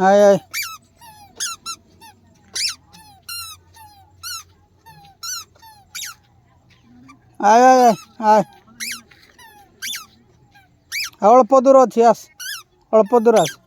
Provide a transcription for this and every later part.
आय आय आय आय आय अल्प दूर अच्छी आस अल्प दूर आस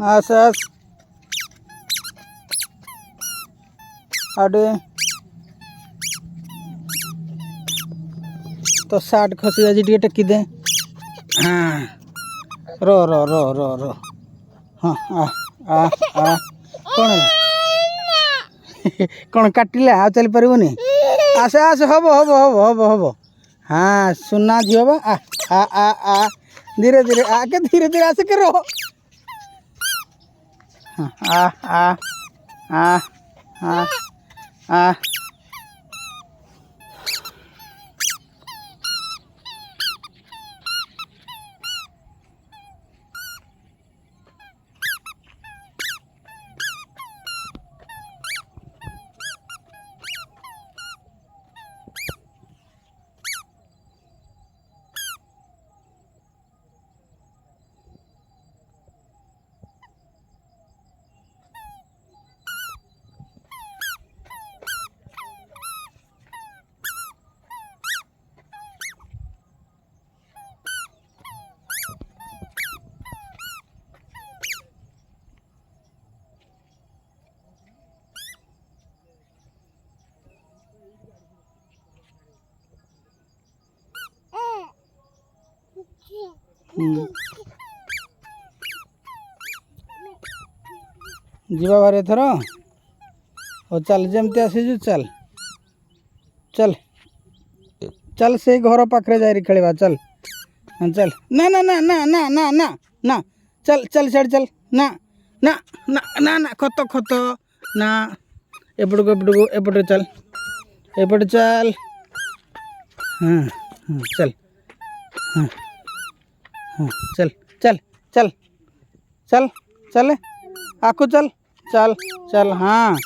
आस आस आडे तो साट खसी आज टे टेकी दे हाँ रो रो रो रो रो हाँ आ आ आ कौन कौन काटिला आ चली पारबनी आसे आसे हम हम हम हम हम हाँ सुना झी बा आ आ आ धीरे धीरे आके धीरे धीरे आसे के रो आ आ आ आ आ जीवा बारे थर हो चल जमती आसीजु चल चल चल से घर पाखे जारी खेलवा चल हाँ चल ना ना ना ना ना ना ना ना चल चल छाड़ चल ना ना ना ना ना खत खत ना एपटको एपटको एपटे चल एपटे चल हाँ हाँ चल हाँ हाँ चल चल चल चल चल आकू चल चल चल हाँ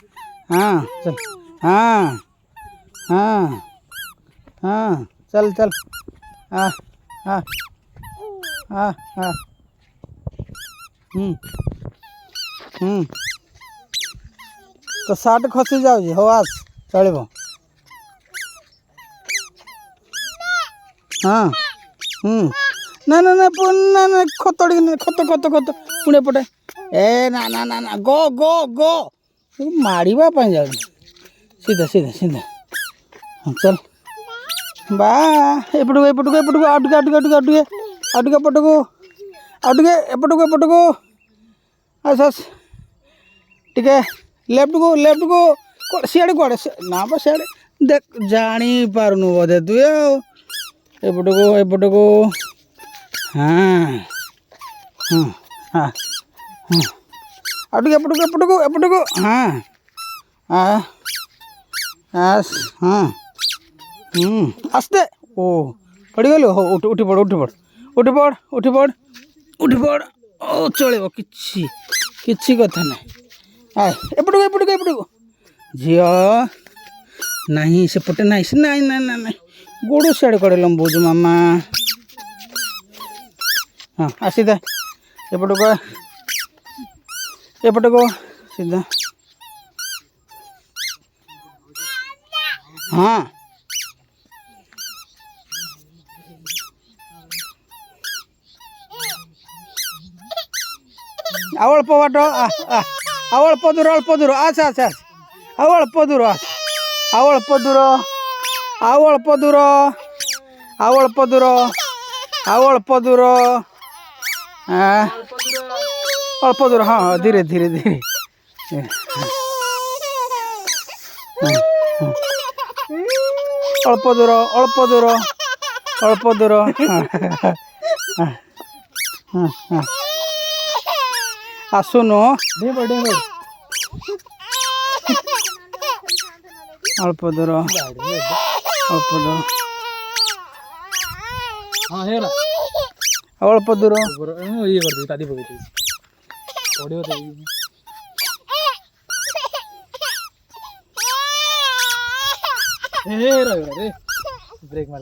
हाँ चल हाँ हाँ हाँ चल चल हाँ हाँ हाँ हाँ तो साट खसी जाऊँ हो आस चलो हाँ ना ना ना ना ना खतड़ी खत खत खत पुणे पटे ए ना ना ना ना गो गो गो मारिबा पाई जाऊ सीधा सीधा सीधा हाँ चल बा एपटको एपटको एपटको आउटके आउटके आउटके आउटके पटको आउटके एपटको एपटको आस आस टिके लेफ्ट को सियाड़े कुआड़े ना बा सियाड़े देख जानी पारुनु बोधे तु एपटको एपटको हाँ हाँ हाँ हाँ आउटके एपटको एपटको एपटको हाँ हाँ आस हाँ आस्ते ओ पड़ी गलु हो उठी पड़ उठी पड़ उठी पड़ उठी पड़ उठी पड़ ओ चलो किछि किछि कथा ना आए एपटको एपटको एपटको झियो नहीं सेपटे नहीं से नहीं नहीं नहीं नहीं गोड़ सियाड़े कड़े लंबोज मामा हाँ आसी दे एपटको एपटको सीधा हाँ अल्प बाट अल्प दूर आस आस आस अल्प दूर आस अल्प दूर अल्प दूर अल्प दूर अल्प दूर अल्प दूर हाँ धीरे धीरे धीरे अल्प दूर अल्प दूर अल्प दूर आसुन ಅಲ್ಪ ದೂರ ಅಲ್ಪ ದೂರ ಹಾಂ ಹೇಳ ಅಲ್ಪ ದೂರ ಈಗ ಬರ್ತೀವಿ ತದಿ ಹೋಗ್ತೀವಿ ಹೊಡಿಯೋದು ಬ್ರೇಕ್ ಮಾಡ್ತಾರೆ.